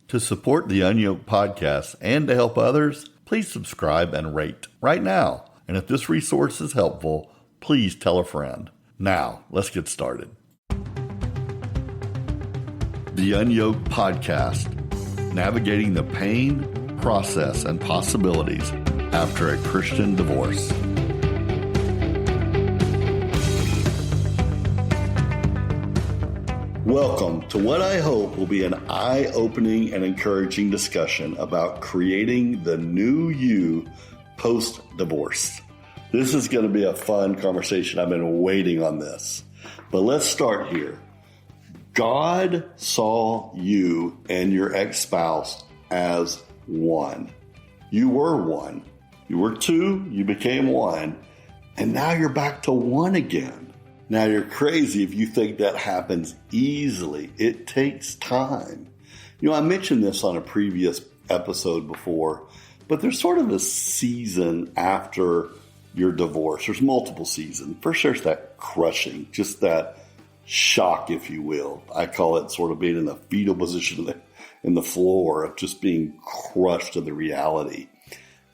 To support the UnYoked Podcast and to help others, please subscribe and rate right now. And if this resource is helpful, please tell a friend. Now, let's get started. The UnYoked Podcast, navigating the pain, process, and possibilities after a Christian divorce. Welcome to what I hope will be an eye-opening and encouraging discussion about creating the new you post-divorce. This is going to be a fun conversation. I've been waiting on this. But let's start here. God saw you and your ex-spouse as one. You were one. You were two, you became one, and now you're back to one again. Now, you're crazy if you think that happens easily. It takes time. You know, I mentioned this on a previous episode before, but there's sort of a season after your divorce. There's multiple seasons. First, there's that crushing, just that shock, if you will. I call it sort of being in the fetal position in the floor of just being crushed to the reality.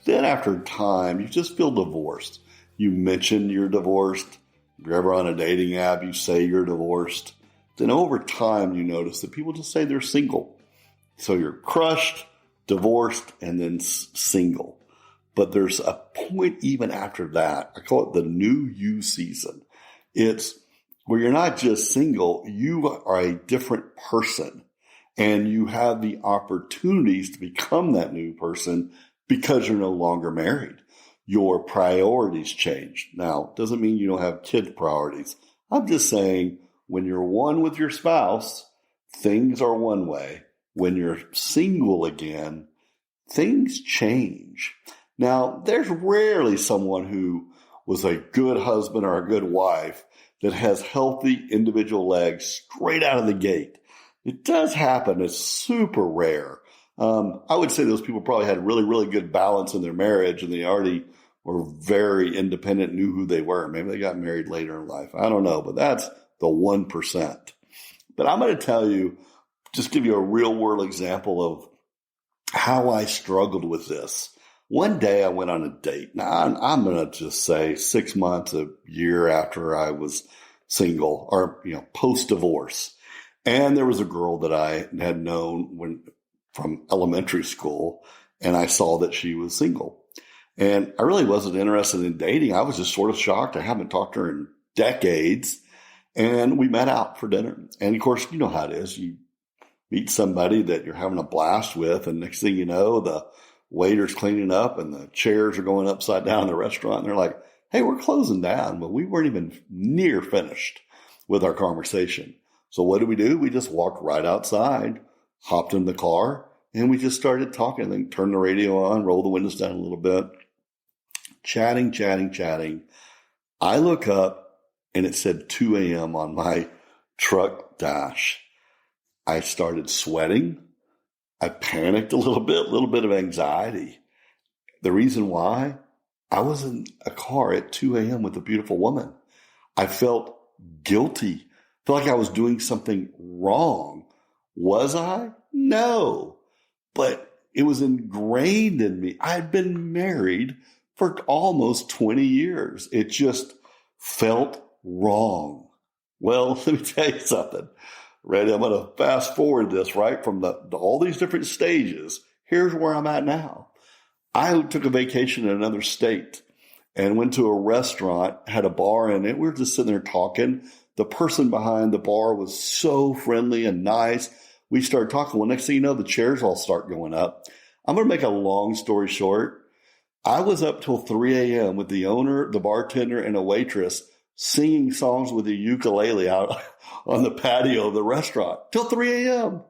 Then after time, you just feel divorced. You mention you're divorced. If you're ever on a dating app, you say you're divorced. Then over time, you notice that people just say they're single. So you're crushed, divorced, and then single. But there's a point even after that. I call it the new you season. It's where you're not just single, you are a different person. And you have the opportunities to become that new person because you're no longer married. Your priorities change. Now, doesn't mean you don't have kid priorities. I'm just saying when you're one with your spouse, things are one way. When you're single again, things change. Now, there's rarely someone who was a good husband or a good wife that has healthy individual legs straight out of the gate. It does happen. It's super rare. I would say those people probably had really, really good balance in their marriage and they already were very independent, knew who they were. Maybe they got married later in life. I don't know, but that's the 1%. But I'm going to tell you, just give you a real world example of how I struggled with this. One day I went on a date. Now I'm going to just say 6 months, a year after I was single or, post-divorce. And there was a girl that I had known from elementary school, and I saw that she was single. And I really wasn't interested in dating. I was just sort of shocked. I haven't talked to her in decades. And we met out for dinner. And of course, you know how it is. You meet somebody that you're having a blast with, and next thing you know, the waiter's cleaning up and the chairs are going upside down in the restaurant. And they're like, hey, we're closing down. Well, we weren't even near finished with our conversation. So what did? We just walked right outside, hopped in the car, and we just started talking. Then turned the radio on, rolled the windows down a little bit, chatting. I look up and it said 2 a.m. on my truck dash. I started sweating. I panicked a little bit of anxiety. The reason why? I was in a car at 2 a.m. with a beautiful woman. I felt guilty. Felt like I was doing something wrong. Was I? No. But it was ingrained in me. I had been married for almost 20 years. It just felt wrong. Well, let me tell you something. Ready? I'm going to fast forward this, right? From all these different stages. Here's where I'm at now. I took a vacation in another state and went to a restaurant, had a bar in it. We were just sitting there talking. The person behind the bar was so friendly and nice. We started talking. Well, next thing you know, the chairs all start going up. I'm going to make a long story short. I was up till 3 a.m. with the owner, the bartender, and a waitress singing songs with a ukulele out on the patio of the restaurant till 3 a.m.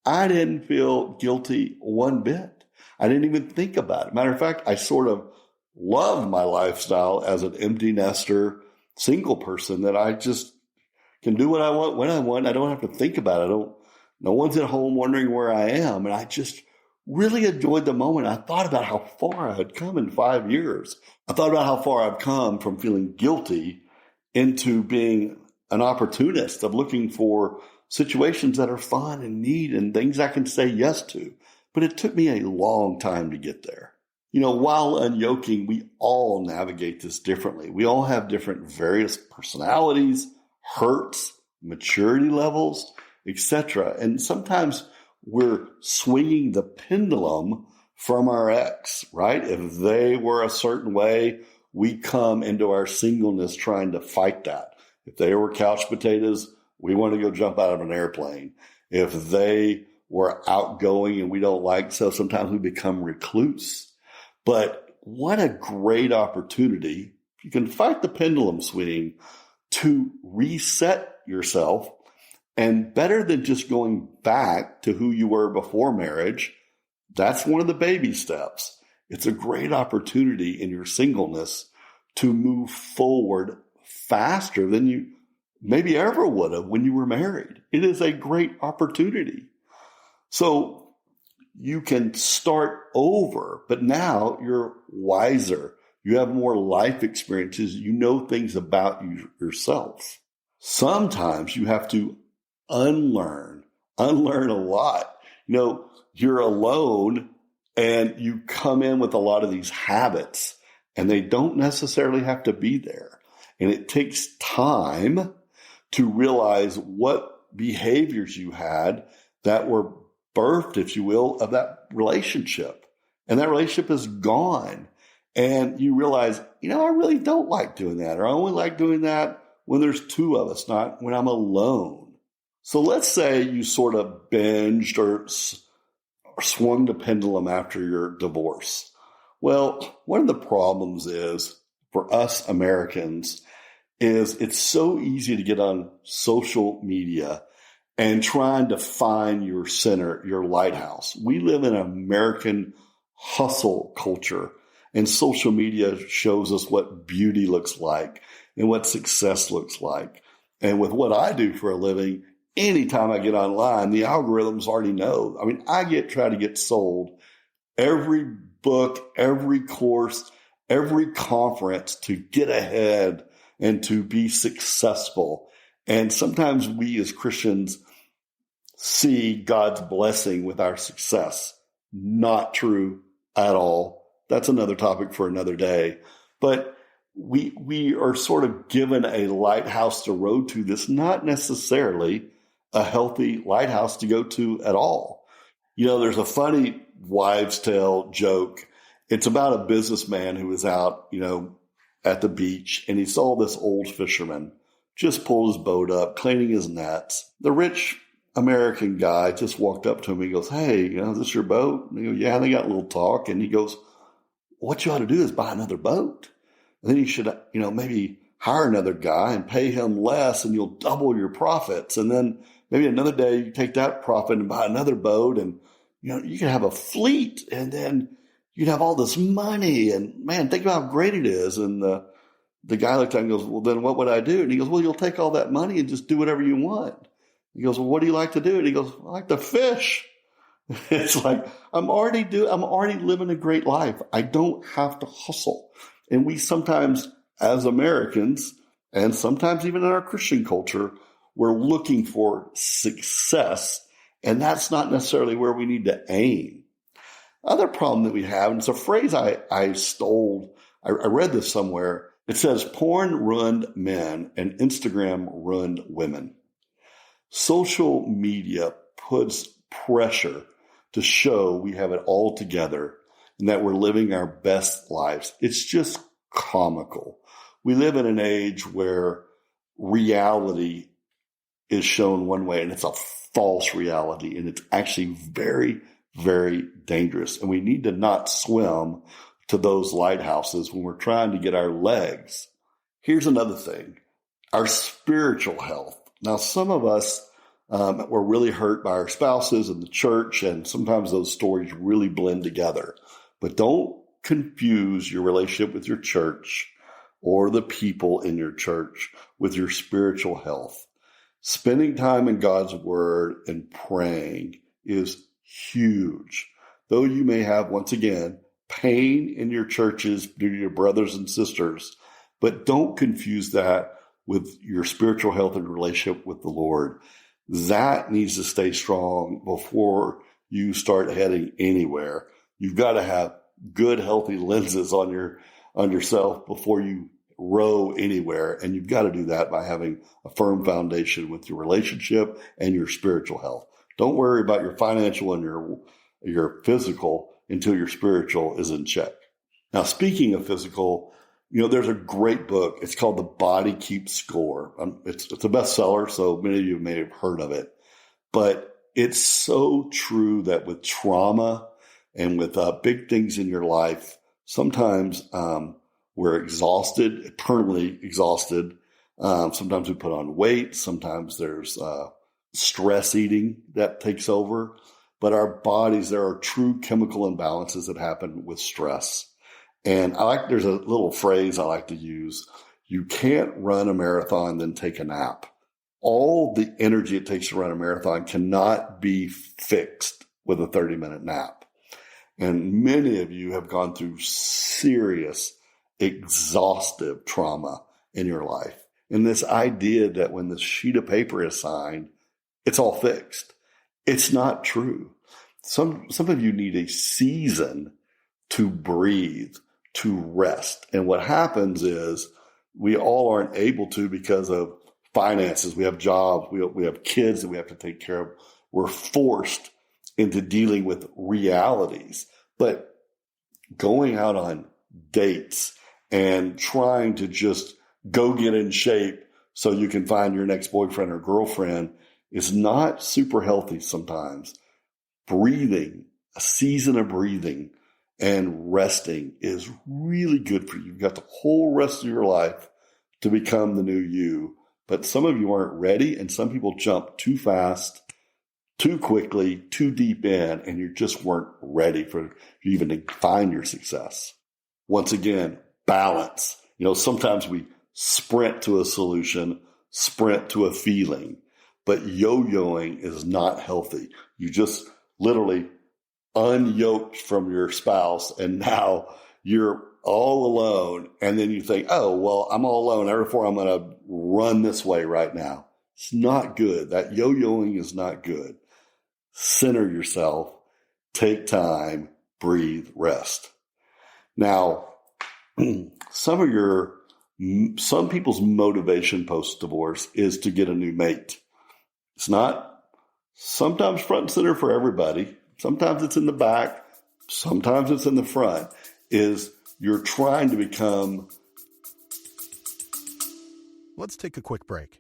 I didn't feel guilty one bit. I didn't even think about it. Matter of fact, I sort of loved my lifestyle as an empty nester, single person that I just can do what I want when I want. I don't have to think about it. No one's at home wondering where I am. And I just really enjoyed the moment. I thought about how far I had come in 5 years. I thought about how far I've come from feeling guilty into being an opportunist of looking for situations that are fun and neat and things I can say yes to. But it took me a long time to get there. While unyoking, we all navigate this differently. We all have different various personalities, hurts, maturity levels, etc. And sometimes we're swinging the pendulum from our ex, right? If they were a certain way, we come into our singleness trying to fight that. If they were couch potatoes, we want to go jump out of an airplane. If they were outgoing and we don't like, so sometimes we become recluse. But what a great opportunity. You can fight the pendulum swing to reset yourself. And better than just going back to who you were before marriage, that's one of the baby steps. It's a great opportunity in your singleness to move forward faster than you maybe ever would have when you were married. It is a great opportunity. So you can start over, but now you're wiser. You have more life experiences. You know things about yourself. Sometimes you have to unlearn a lot. You're alone and you come in with a lot of these habits and they don't necessarily have to be there. And it takes time to realize what behaviors you had that were birthed, if you will, of that relationship. And that relationship is gone. And you realize, I really don't like doing that. Or I only like doing that when there's two of us, not when I'm alone. So let's say you sort of binged or swung the pendulum after your divorce. Well, one of the problems is for us Americans is it's so easy to get on social media and trying to find your center, your lighthouse. We live in an American hustle culture, and social media shows us what beauty looks like and what success looks like. And with what I do for a living, anytime I get online, the algorithms already know. I try to get sold every book, every course, every conference to get ahead and to be successful. And sometimes we as Christians see God's blessing with our success. Not true at all. That's another topic for another day. But we are sort of given a lighthouse to row to that's not necessarily a healthy lighthouse to go to at all. There's a funny wives' tale joke. It's about a businessman who was out, at the beach, and he saw this old fisherman just pull his boat up, cleaning his nets. The rich American guy just walked up to him. He goes, "Hey, is this your boat?" And he goes, "Yeah." And they got a little talk, and he goes, "What you ought to do is buy another boat. And then you should, maybe hire another guy and pay him less, and you'll double your profits. And then maybe another day you take that profit and buy another boat, and you can have a fleet, and then you'd have all this money. And man, think about how great it is." And the guy looked at him and goes, "Well, then what would I do?" And he goes, "Well, you'll take all that money and just do whatever you want." He goes, "Well, what do you like to do?" And he goes, "I like to fish." It's like, I'm already living a great life. I don't have to hustle. And we sometimes, as Americans, and sometimes even in our Christian culture, we're looking for success. And that's not necessarily where we need to aim. Other problem that we have, and it's a phrase I stole. I read this somewhere. It says, "Porn ruined men and Instagram ruined women." Social media puts pressure to show we have it all together and that we're living our best lives. It's just comical. We live in an age where reality is shown one way, and it's a false reality, and it's actually very, very dangerous. And we need to not swim to those lighthouses when we're trying to get our legs. Here's another thing, our spiritual health. Now, some of us were really hurt by our spouses in the church, and sometimes those stories really blend together. But don't confuse your relationship with your church or the people in your church with your spiritual health. Spending time in God's word and praying is huge. Though you may have, once again, pain in your churches due to your brothers and sisters, but don't confuse that with your spiritual health and relationship with the Lord. That needs to stay strong before you start heading anywhere. You've got to have good, healthy lenses on yourself before you row anywhere. And you've got to do that by having a firm foundation with your relationship and your spiritual health. Don't worry about your financial and your physical until your spiritual is in check. Now, speaking of physical, there's a great book. It's called The Body Keeps Score. It's a bestseller, so many of you may have heard of it. But it's so true that with trauma and with big things in your life, sometimes we're exhausted, eternally exhausted. Sometimes we put on weight. Sometimes there's stress eating that takes over. But our bodies, there are true chemical imbalances that happen with stress. And there's a little phrase I like to use. You can't run a marathon, then take a nap. All the energy it takes to run a marathon cannot be fixed with a 30-minute nap. And many of you have gone through serious, exhaustive trauma in your life. And this idea that when the sheet of paper is signed, it's all fixed. It's not true. Some of you need a season to breathe, to rest. And what happens is we all aren't able to because of finances. We have jobs. We have kids that we have to take care of. We're forced into dealing with realities. But going out on dates and trying to just go get in shape so you can find your next boyfriend or girlfriend is not super healthy sometimes. Breathing, a season of breathing and resting is really good for you. You've got the whole rest of your life to become the new you. But some of you aren't ready, and some people jump too fast, too quickly, too deep in, and you just weren't ready for even to find your success. Once again, balance. Sometimes we sprint to a solution, sprint to a feeling, but yo-yoing is not healthy. You just literally unyoked from your spouse, and now you're all alone. And then you think, oh, well, I'm all alone. Therefore, I'm going to run this way right now. It's not good. That yo-yoing is not good. Center yourself, take time, breathe, rest. Now, some people's motivation post-divorce is to get a new mate. It's not sometimes front and center for everybody. Sometimes it's in the back. Sometimes it's in the front. Is you're trying to become. Let's take a quick break.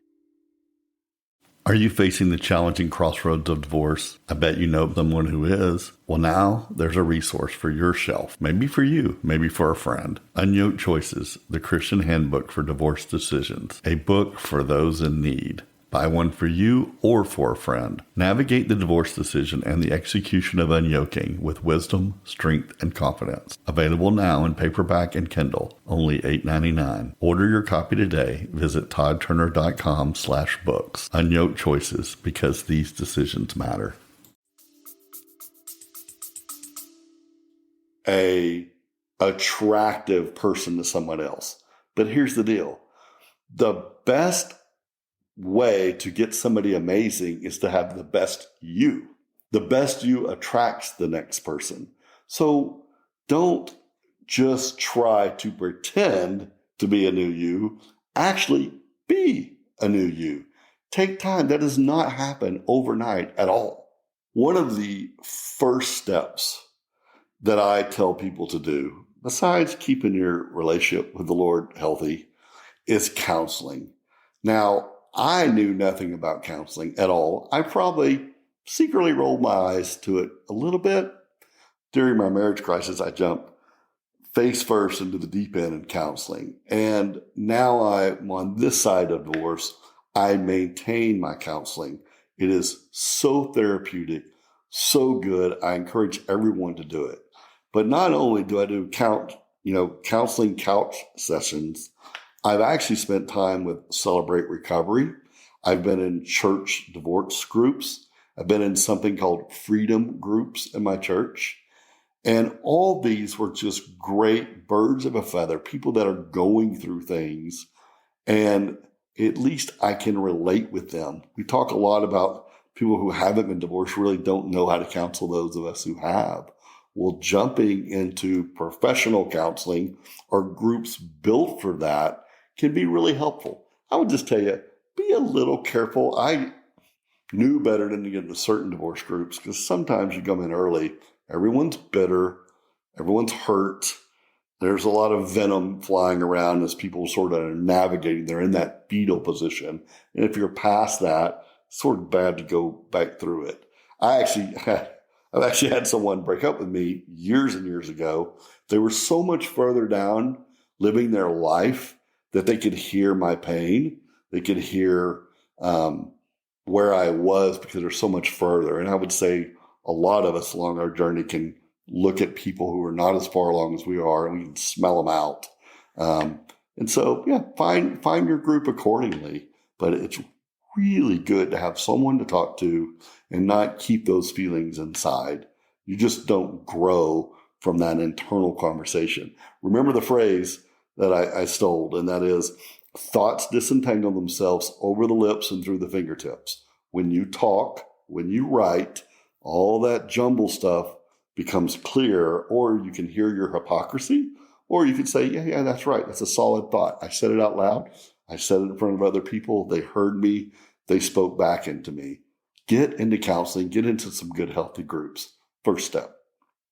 Are you facing the challenging crossroads of divorce? I bet you know someone who is. Well, now there's a resource for your shelf. Maybe for you, maybe for a friend. UnYoked Choices, the Christian Handbook for Divorce Decisions. A book for those in need. Buy one for you or for a friend. Navigate the divorce decision and the execution of unyoking with wisdom, strength, and confidence. Available now in paperback and Kindle, only $8.99. Order your copy today. Visit toddturner.com/books. UnYoked Choices, because these decisions matter. A attractive person to someone else. But here's the deal. The best way to get somebody amazing is to have the best you. The best you attracts the next person. So don't just try to pretend to be a new you. Actually be a new you. Take time. That does not happen overnight at all. One of the first steps that I tell people to do, besides keeping your relationship with the Lord healthy, is counseling. Now, I knew nothing about counseling at all. I probably secretly rolled my eyes to it a little bit. During my marriage crisis, I jumped face first into the deep end in counseling. And now I'm on this side of divorce. I maintain my counseling. It is so therapeutic, so good. I encourage everyone to do it. But not only do I do counseling couch sessions, I've actually spent time with Celebrate Recovery. I've been in church divorce groups. I've been in something called freedom groups in my church. And all these were just great birds of a feather, people that are going through things. And at least I can relate with them. We talk a lot about people who haven't been divorced really don't know how to counsel those of us who have. Well, jumping into professional counseling or groups built for that can be really helpful. I would just tell you, be a little careful. I knew better than to get into certain divorce groups because sometimes you come in early, everyone's bitter, everyone's hurt. There's a lot of venom flying around as people sort of are navigating. They're in that fetal position. And if you're past that, it's sort of bad to go back through it. I've actually had someone break up with me years and years ago. They were so much further down living their life that they could hear my pain. They could hear where I was because they're so much further. And I would say a lot of us along our journey can look at people who are not as far along as we are, and we can smell them out. And so, yeah, find your group accordingly. But it's really good to have someone to talk to and not keep those feelings inside. You just don't grow from that internal conversation. Remember the phrase that I stole, and that is, thoughts disentangle themselves over the lips and through the fingertips. When you talk, when you write, all that jumble stuff becomes clear, or you can hear your hypocrisy, or you can say, yeah, that's right. That's a solid thought. I said it out loud. I said it in front of other people. They heard me. They spoke back into me. Get into counseling. Get into some good, healthy groups. First step.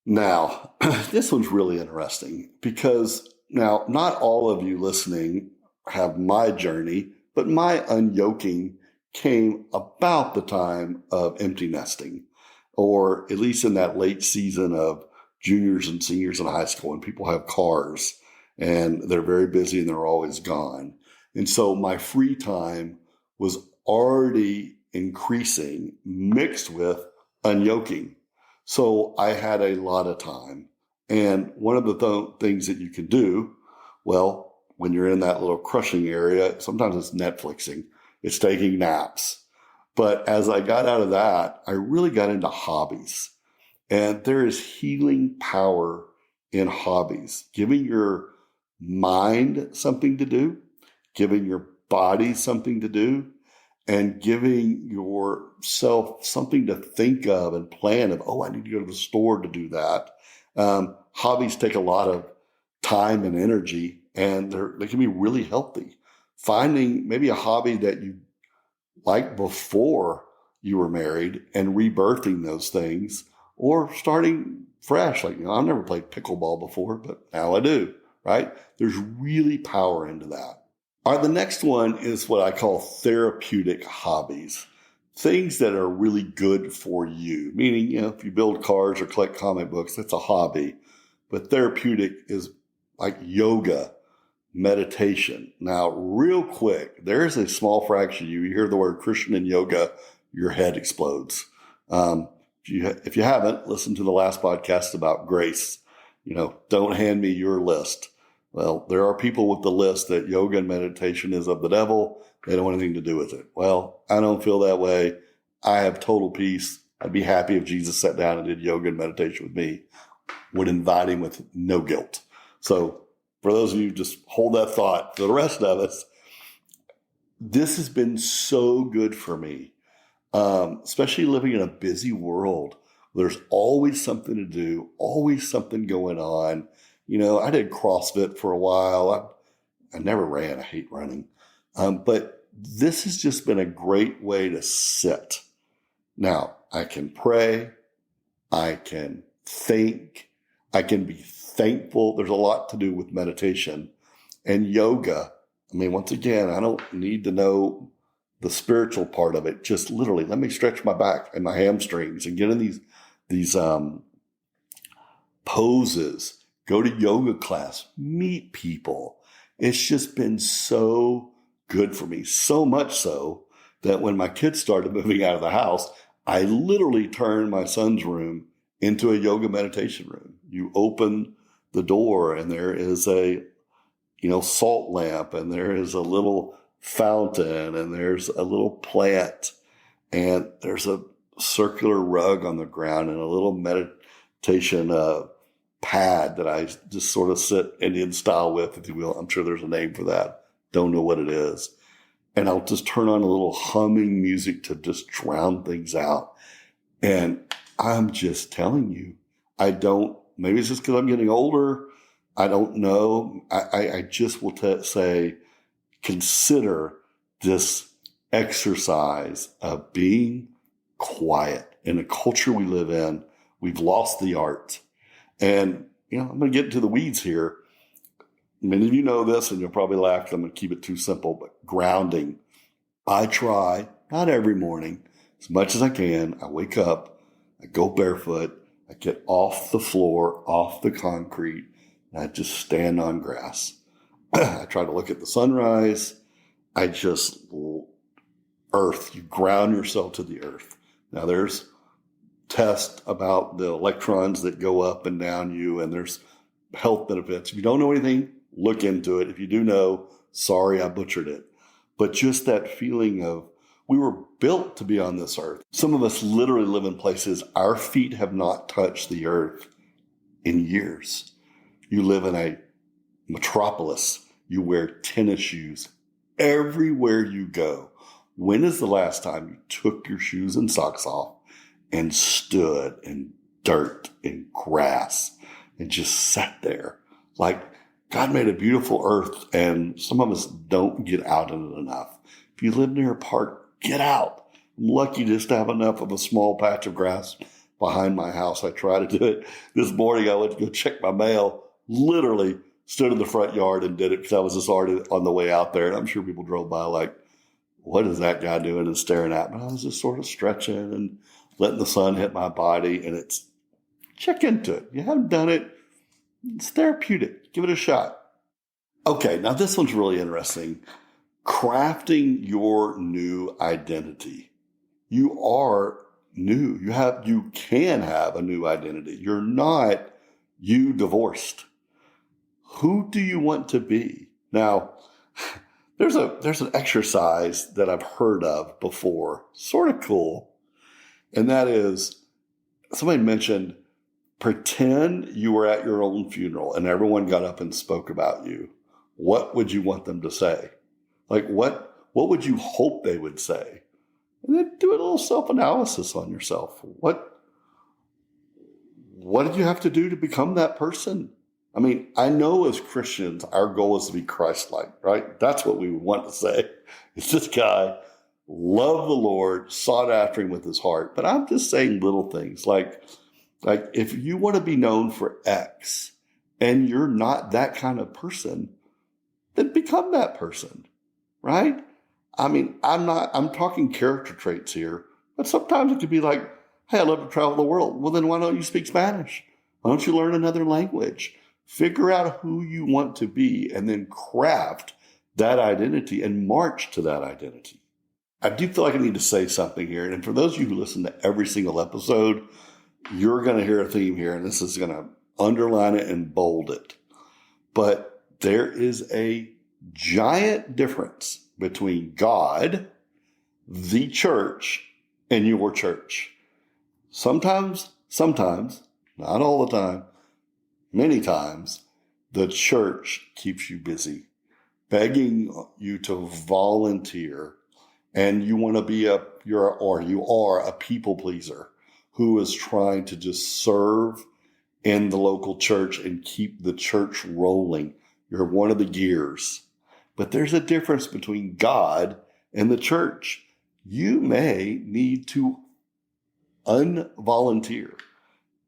Now, this one's really interesting because now not all of you listening have my journey, but my unyoking came about the time of empty nesting, or at least in that late season of juniors and seniors in high school, and people have cars and they're very busy and they're always gone. And so my free time was already increasing, mixed with unyoking. So I had a lot of time. And one of the things that you can do, well, when you're in that little crushing area, sometimes it's Netflixing, it's taking naps. But as I got out of that, I really got into hobbies. And there is healing power in hobbies, giving your mind something to do, giving your body something to do, and giving yourself something to think of and plan of, I need to go to the store to do that. Hobbies take a lot of time and energy, and they can be really healthy. Finding maybe a hobby that you like before you were married and rebirthing those things, or starting fresh. Like, I've never played pickleball before, but now I do, right? There's really power into that. All right, the next one is what I call therapeutic hobbies. Things that are really good for you. Meaning, if you build cars or collect comic books, that's a hobby. But therapeutic is like yoga, meditation. Now, real quick, there's a small fraction of you hear the word Christian and yoga, your head explodes. If you haven't, listen to the last podcast about grace. Don't hand me your list. Well, there are people with the list that yoga and meditation is of the devil. They don't want anything to do with it. Well, I don't feel that way. I have total peace. I'd be happy if Jesus sat down and did yoga and meditation with me. Would invite him with no guilt. So for those of you, just hold that thought. For the rest of us, this has been so good for me, especially living in a busy world. There's always something to do, always something going on. I did CrossFit for a while. I never ran. I hate running. But this has just been a great way to sit. Now, I can pray. I can think. I can be thankful. There's a lot to do with meditation and yoga. Once again, I don't need to know the spiritual part of it. Just literally, let me stretch my back and my hamstrings and get in these poses. Go to yoga class, meet people. It's just been so good for me. So much so that when my kids started moving out of the house, I literally turned my son's room into a yoga meditation room. You open the door and there is a, salt lamp, and there is a little fountain, and there's a little plant, and there's a circular rug on the ground and a little meditation pad that I just sort of sit Indian style with, if you will. I'm sure there's a name for that. Don't know what it is. and I'll just turn on a little humming music to just drown things out. And I'm just telling you, maybe it's just because I'm getting older. I don't know. I just will say, consider this exercise of being quiet. In the culture we live in, we've lost the art. And, I'm going to get into the weeds here. Many of you know this, and you'll probably laugh. I'm going to keep it too simple, but grounding. I try, not every morning, as much as I can. I wake up, I go barefoot, I get off the floor, off the concrete, and I just stand on grass. I try to look at the sunrise. Earth, you ground yourself to the earth. Now there's tests about the electrons that go up and down you, and there's health benefits. If you don't know anything, look into it. If you do know, sorry, I butchered it. But just that feeling of, we were built to be on this earth. Some of us literally live in places our feet have not touched the earth in years. You live in a metropolis. You wear tennis shoes everywhere you go. When is the last time you took your shoes and socks off and stood in dirt and grass and just sat there? Like, God made a beautiful earth, and some of us don't get out in it enough. If you live near a park, get out. I'm lucky just to have enough of a small patch of grass behind my house. I try to do it. This morning I went to go check my mail, literally stood in the front yard and did it because I was just already on the way out there. And I'm sure people drove by like, what is that guy doing, and staring at me? But I was just sort of stretching and letting the sun hit my body, and check into it. You haven't done it, it's therapeutic. Give it a shot. Okay, now this one's really interesting. Crafting your new identity. You are new. You can have a new identity. You're not you divorced. Who do you want to be? Now, there's an exercise that I've heard of before, sort of cool. And that is, somebody mentioned, pretend you were at your own funeral and everyone got up and spoke about you. What would you want them to say? Like, what would you hope they would say? And then do a little self-analysis on yourself. What did you have to do to become that person? I mean, I know as Christians, our goal is to be Christ-like, right? That's what we would want to say. It's this guy loved the Lord, sought after him with his heart. But I'm just saying little things like if you want to be known for X and you're not that kind of person, then become that person, right? I mean, I'm talking character traits here, but sometimes it could be like, hey, I love to travel the world. Well, then why don't you speak Spanish? Why don't you learn another language? Figure out who you want to be and then craft that identity and march to that identity. I do feel like I need to say something here. And for those of you who listen to every single episode, you're going to hear a theme here, and this is going to underline it and bold it. But there is a giant difference between God, the church, and your church. Sometimes, not all the time, many times, the church keeps you busy, begging you to volunteer, and you want to be you are a people pleaser who is trying to just serve in the local church and keep the church rolling. You're one of the gears. But there's a difference between God and the church. You may need to unvolunteer,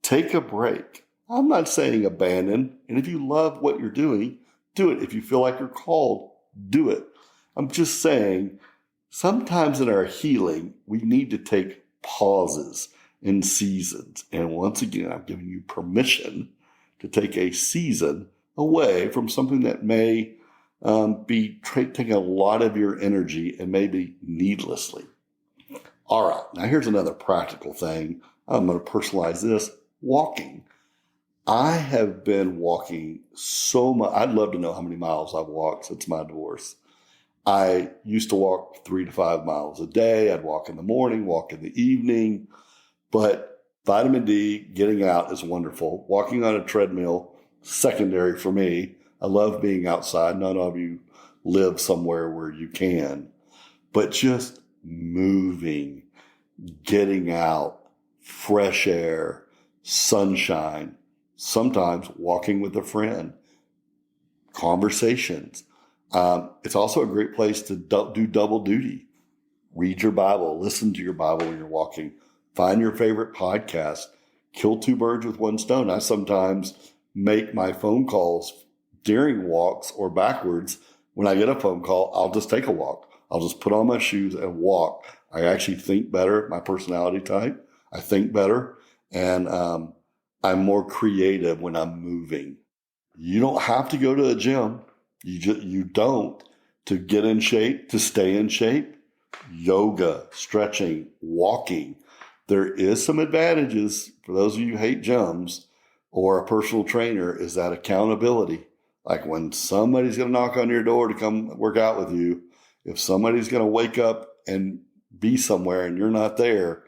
take a break. I'm not saying abandon. And if you love what you're doing, do it. If you feel like you're called, do it. I'm just saying sometimes in our healing, we need to take pauses in seasons. And once again, I'm giving you permission to take a season away from something that may be taking a lot of your energy and maybe needlessly. All right, now here's another practical thing. I'm going to personalize this. Walking. I have been walking so much. I'd love to know how many miles I've walked since my divorce. I used to walk 3 to 5 miles a day. I'd walk in the morning, walk in the evening. But vitamin D, getting out is wonderful. Walking on a treadmill, secondary for me. I love being outside. None of you live somewhere where you can. but just moving, getting out, fresh air, sunshine, sometimes walking with a friend, conversations. It's also a great place to do double duty. Read your Bible, listen to your Bible when you're walking, find your favorite podcast, kill two birds with one stone. I sometimes make my phone calls during walks or backwards. When I get a phone call, I'll just take a walk. I'll just put on my shoes and walk. I actually think better, my personality type. I think better, and I'm more creative when I'm moving. You don't have to go to a gym. You don't. To get in shape, to stay in shape, yoga, stretching, walking. There is some advantages for those of you who hate gyms or a personal trainer, is that accountability. Like when somebody's going to knock on your door to come work out with you, if somebody's going to wake up and be somewhere and you're not there,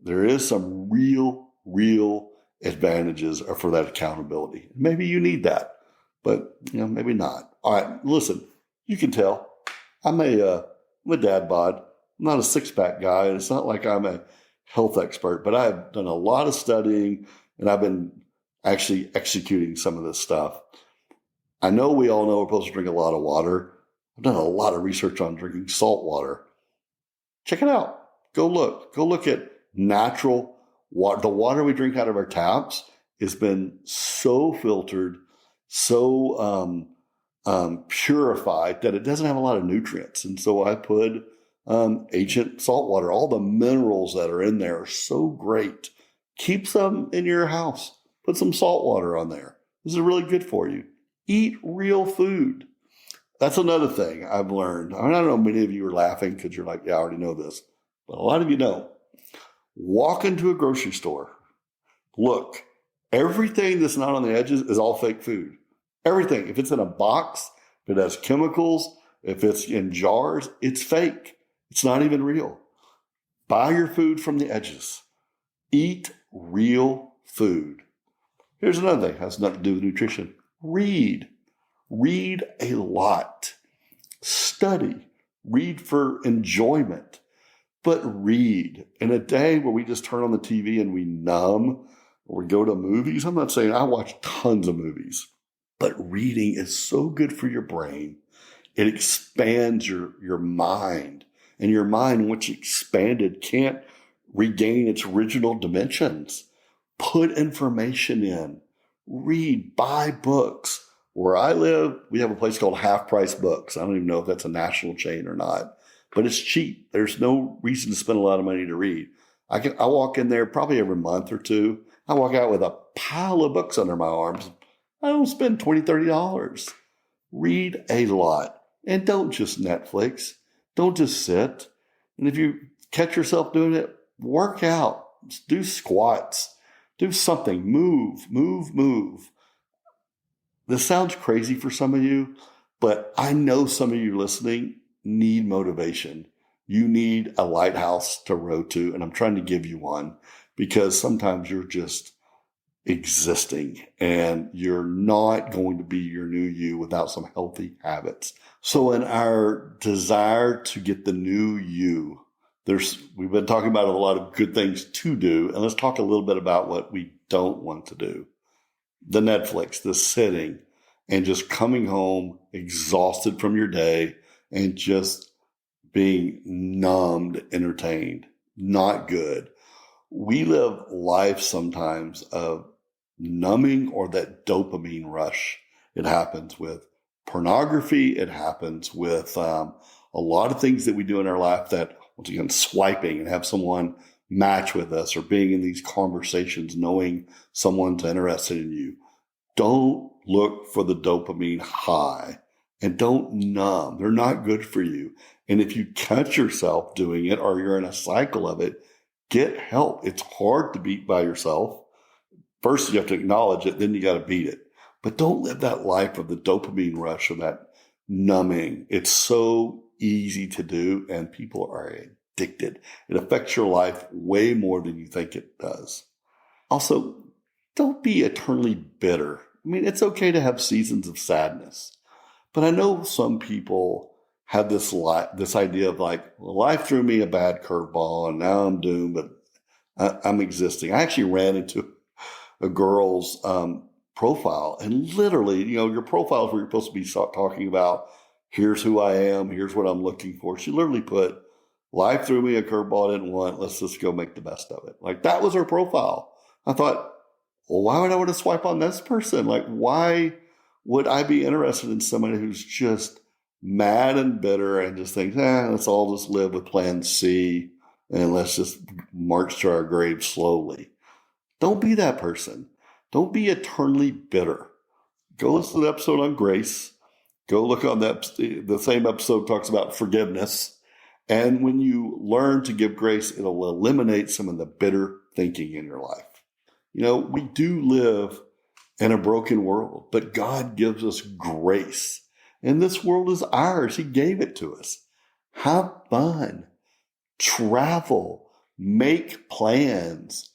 there is some real advantages for that accountability. Maybe you need that, but maybe not. All right, listen, you can tell I'm a dad bod. I'm not a six-pack guy, and it's not like I'm a health expert, but I've done a lot of studying, and I've been actually executing some of this stuff. I know we all know we're supposed to drink a lot of water. I've done a lot of research on drinking salt water. Check it out. Go look at natural water. The water we drink out of our taps has been so filtered, so purified that it doesn't have a lot of nutrients. And so I put ancient salt water. All the minerals that are in there are so great. Keep some in your house. Put some salt water on there. This is really good for you. Eat real food. That's another thing I've learned. I don't know, many of you are laughing because you're like, yeah, I already know this. But a lot of you don't. Walk into a grocery store. Look, everything that's not on the edges is all fake food. Everything. If it's in a box, if it has chemicals, if it's in jars, it's fake. It's not even real. Buy your food from the edges. Eat real food. Here's another thing. It has nothing to do with nutrition. Read. Read a lot. Study. Read for enjoyment. But read. In a day where we just turn on the TV and we numb, or we go to movies, I'm not saying I watch tons of movies, but reading is so good for your brain. It expands your mind. And your mind, once expanded, can't regain its original dimensions. Put information in. Read. Buy books. Where I live, we have a place called Half Price Books. I don't even know if that's a national chain or not, but it's cheap. There's no reason to spend a lot of money to read. I walk in there probably every month or two. I walk out with a pile of books under my arms. I don't spend $20, $30. Read a lot. And don't just Netflix. Don't just sit. And if you catch yourself doing it, work out. Do squats. Do something. Move. This sounds crazy for some of you, but I know some of you listening need motivation. You need a lighthouse to row to, and I'm trying to give you one because sometimes you're just existing and you're not going to be your new you without some healthy habits. So in our desire to get the new you, we've been talking about a lot of good things to do, and let's talk a little bit about what we don't want to do. The Netflix, the sitting, and just coming home exhausted from your day and just being numbed, entertained. Not good. We live life sometimes of numbing or that dopamine rush. It happens with pornography. It happens with a lot of things that we do in our life that, once again, swiping and have someone match with us or being in these conversations, knowing someone's interested in you. Don't look for the dopamine high and don't numb. They're not good for you. And if you catch yourself doing it or you're in a cycle of it, get help. It's hard to beat by yourself. First, you have to acknowledge it. Then you got to beat it. But don't live that life of the dopamine rush or that numbing. It's so easy to do and people are addicted. It affects your life way more than you think it does. Also, don't be eternally bitter. I mean, it's okay to have seasons of sadness, but I know some people had this idea of like, well, life threw me a bad curveball and now I'm doomed, but I'm existing. I actually ran into a girl's profile, and literally, your profile is where you're supposed to be talking about, here's who I am, here's what I'm looking for. She literally put, life threw me a curveball I didn't want. Let's just go make the best of it. Like, that was her profile. I thought, well, why would I want to swipe on this person? Like, why would I be interested in somebody who's just mad and bitter and just thinks, let's all just live with plan C and let's just march to our grave slowly. Don't be that person. Don't be eternally bitter. Go listen to the episode on grace. Go look on the same episode talks about forgiveness. And when you learn to give grace, it'll eliminate some of the bitter thinking in your life. We do live in a broken world, but God gives us grace. And this world is ours. He gave it to us. Have fun. Travel. Make plans.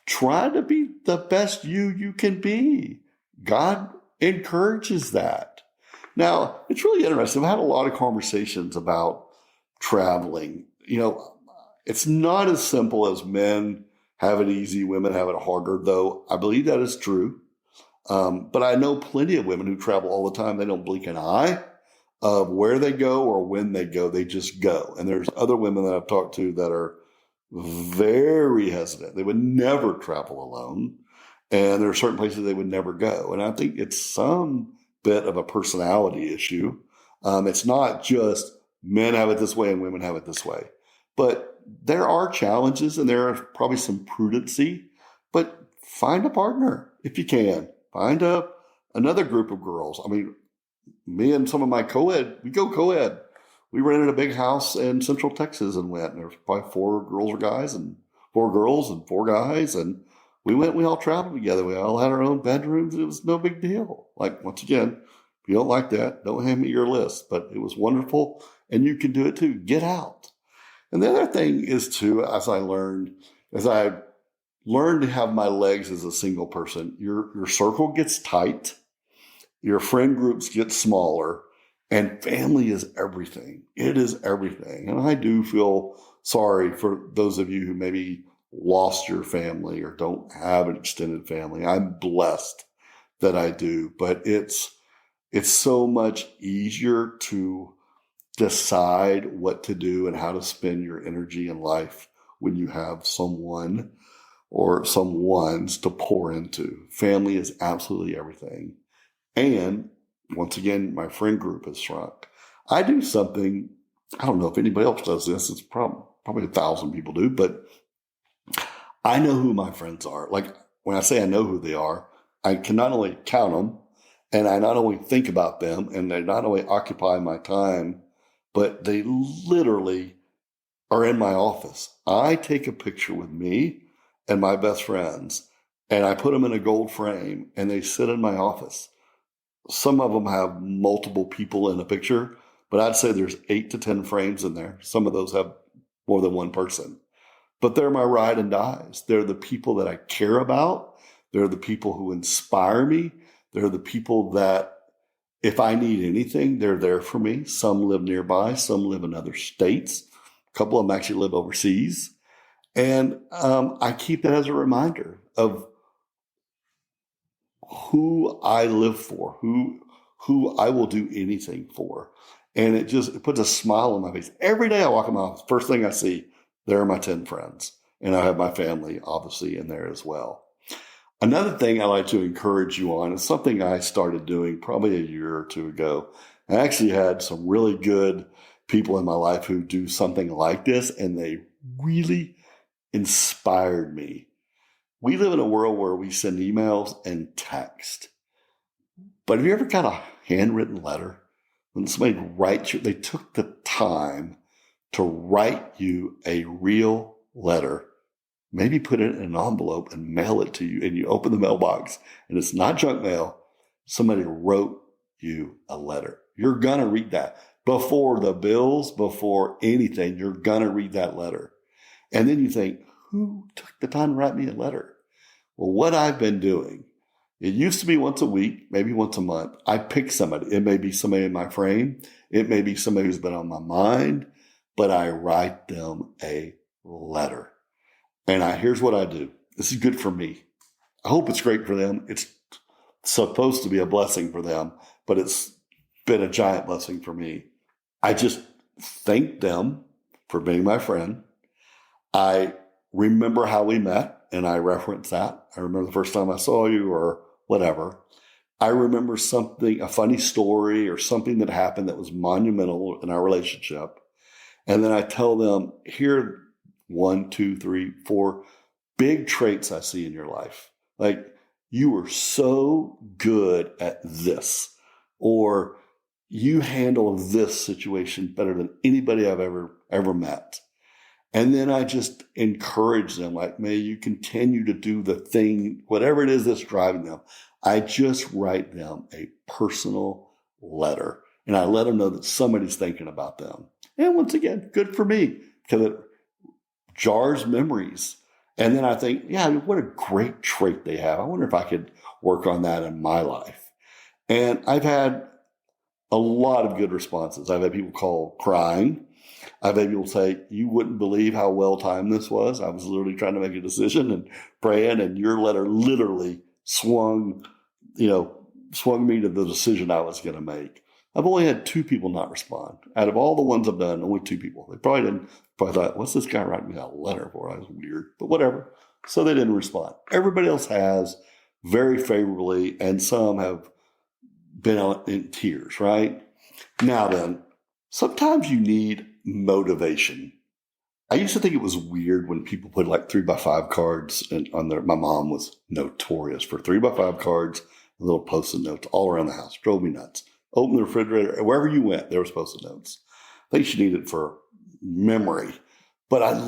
Try to be the best you can be. God encourages that. Now, it's really interesting. I've had a lot of conversations about traveling. It's not as simple as men have it easy, women have it harder, though I believe that is true. But I know plenty of women who travel all the time. They don't blink an eye of where they go or when they go. They just go. And there's other women that I've talked to that are very hesitant. They would never travel alone. And there are certain places they would never go. And I think it's some bit of a personality issue. It's not just men have it this way and women have it this way. But there are challenges and there are probably some prudency. But find a partner if you can. Find another group of girls. I mean, me and some of my co-ed, we go co-ed. We rented a big house in Central Texas and went. And there was probably 4 girls or guys and 4 girls and 4 guys. And we went, we all traveled together. We all had our own bedrooms. And it was no big deal. Like, once again, if you don't like that, don't hand me your list. But it was wonderful. And you can do it too. Get out. And the other thing is too, as I learned to have my legs as a single person, your circle gets tight. Your friend groups get smaller. And family is everything. It is everything. And I do feel sorry for those of you who maybe lost your family or don't have an extended family. I'm blessed that I do. But it's so much easier to decide what to do and how to spend your energy in life when you have someone or some ones to pour into. Family is absolutely everything. And once again, my friend group has shrunk. I do something, I don't know if anybody else does this. It's probably 1,000 people do, but I know who my friends are. Like, when I say I know who they are, I can not only count them, and I not only think about them, and they not only occupy my time, but they literally are in my office. I take a picture with me and my best friends, and I put them in a gold frame, and they sit in my office. Some of them have multiple people in a picture, but I'd say there's 8 to 10 frames in there. Some of those have more than one person. But they're my ride and dies. They're the people that I care about. They're the people who inspire me. They're the people that, if I need anything, they're there for me. Some live nearby. Some live in other states. A couple of them actually live overseas. And I keep that as a reminder of who I live for, who I will do anything for. And it puts a smile on my face. Every day I walk in my office, first thing I see, there are my 10 friends. And I have my family, obviously, in there as well. Another thing I like to encourage you on is something I started doing probably a year or 2 ago. I actually had some really good people in my life who do something like this, and they really inspired me. We live in a world where we send emails and text. But have you ever got a handwritten letter? When somebody writes you, they took the time to write you a real letter, maybe put it in an envelope and mail it to you, and you open the mailbox and it's not junk mail. Somebody wrote you a letter. You're going to read that. Before the bills, before anything, you're going to read that letter. And then you think, who took the time to write me a letter? Well, what I've been doing It used to be once a week, maybe once a month. I pick somebody. It may be somebody in my frame. It may be somebody who's been on my mind, but I write them a letter. And here's what I do. This is good for me. I hope it's great for them. It's supposed to be a blessing for them, but it's been a giant blessing for me. I just thank them for being my friend. I remember how we met, and I reference that. I remember the first time I saw you or whatever. I remember something, a funny story or something that happened that was monumental in our relationship. And then I tell them, here are 1, 2, 3, 4 big traits I see in your life. Like, you were so good at this, or you handle this situation better than anybody I've ever met. And then I just encourage them, like, may you continue to do the thing, whatever it is that's driving them. I just write them a personal letter, and I let them know that somebody's thinking about them. And once again, good for me, because it jars memories. And then I think, yeah, what a great trait they have. I wonder if I could work on that in my life. And I've had a lot of good responses. I've had people call crying. I've had people say, you wouldn't believe how well timed this was. I was literally trying to make a decision and praying, and your letter literally swung me to the decision I was going to make. I've only had 2 people not respond. Out of all the ones I've done, only 2 people. They probably thought, what's this guy writing me a letter for? I was weird, but whatever. So they didn't respond. Everybody else has, very favorably, and some have been in tears, right? Now then, sometimes you need motivation. I used to think it was weird when people put like 3x5 cards on their, my mom was notorious for 3x5 cards, little post-it notes all around the house. Drove me nuts. Open the refrigerator, wherever you went, there was post-it notes. I think you need it for memory. But I've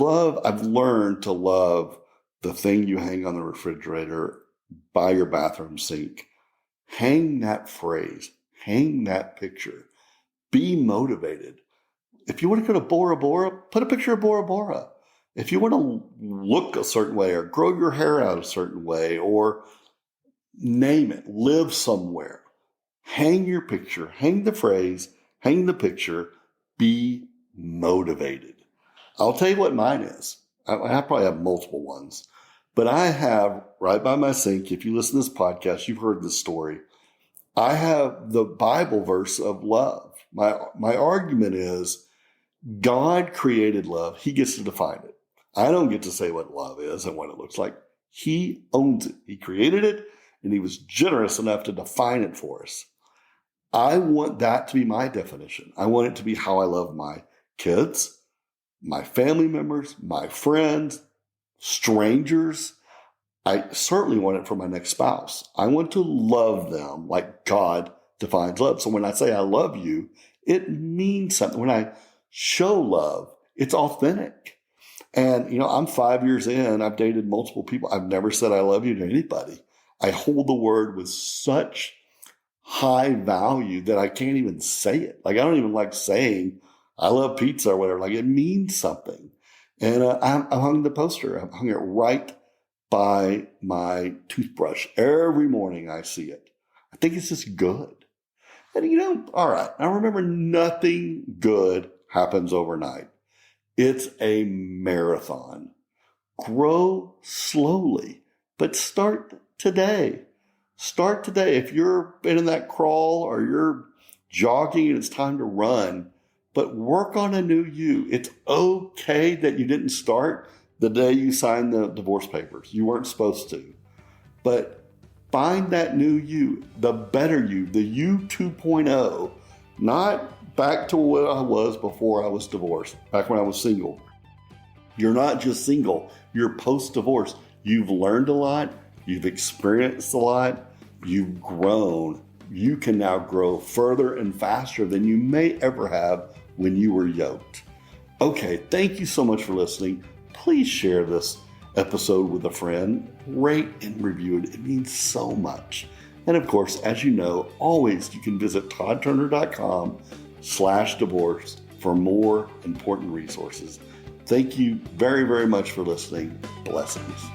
learned to love the thing you hang on the refrigerator by your bathroom sink. Hang that phrase, hang that picture. Be motivated. If you want to go to Bora Bora, put a picture of Bora Bora. If you want to look a certain way or grow your hair out a certain way or name it, live somewhere, hang your picture, hang the phrase, hang the picture, be motivated. I'll tell you what mine is. I probably have multiple ones, but I have right by my sink, if you listen to this podcast, you've heard this story. I have the Bible verse of love. My argument is God created love. He gets to define it. I don't get to say what love is and what it looks like. He owns it. He created it, and he was generous enough to define it for us. I want that to be my definition. I want it to be how I love my kids, my family members, my friends, strangers. I certainly want it for my next spouse. I want to love them like God defines love. So when I say I love you, it means something. When I show love, it's authentic. And, I'm 5 years in. I've dated multiple people. I've never said I love you to anybody. I hold the word with such high value that I can't even say it. Like, I don't even like saying I love pizza or whatever. Like, it means something. And I hung the poster. I hung it right by my toothbrush. Every morning I see it. I think it's just good. And all right. Now remember, nothing good happens overnight. It's a marathon. Grow slowly, but start today. Start today. If you're in that crawl or you're jogging and it's time to run, but work on a new you. It's okay that you didn't start the day you signed the divorce papers. You weren't supposed to. But find that new you, the better you, the you 2.0, not back to what I was before I was divorced, back when I was single. You're not just single, you're post-divorce. You've learned a lot, you've experienced a lot, you've grown. You can now grow further and faster than you may ever have when you were yoked. Okay, thank you so much for listening. Please share this episode with a friend. Rate and review it. It means so much. And of course, as you know, always you can visit toddturner.com/divorce for more important resources. Thank you very, very much for listening. Blessings.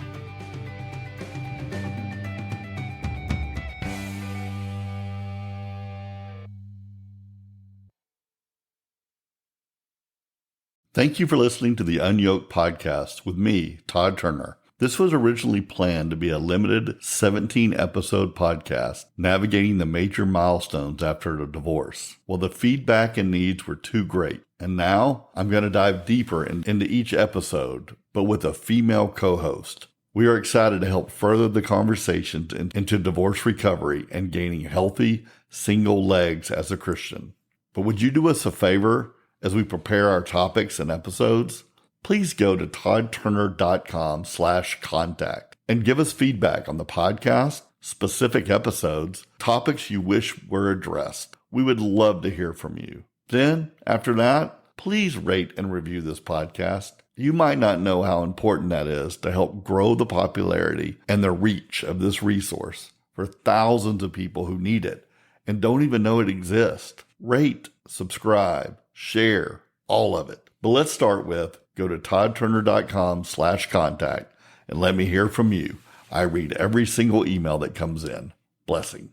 Thank you for listening to the UnYoked Podcast with me, Todd Turner. This was originally planned to be a limited 17-episode podcast navigating the major milestones after a divorce. Well, the feedback and needs were too great. And now I'm going to dive deeper into each episode, but with a female co-host. We are excited to help further the conversations into divorce recovery and gaining healthy, single legs as a Christian. But would you do us a favor as we prepare our topics and episodes? Please go to toddturner.com/contact and give us feedback on the podcast, specific episodes, topics you wish were addressed. We would love to hear from you. Then, after that, please rate and review this podcast. You might not know how important that is to help grow the popularity and the reach of this resource for thousands of people who need it and don't even know it exists. Rate, subscribe, share, all of it. But let's start with go to toddturner.com/contact and let me hear from you. I read every single email that comes in. Blessing.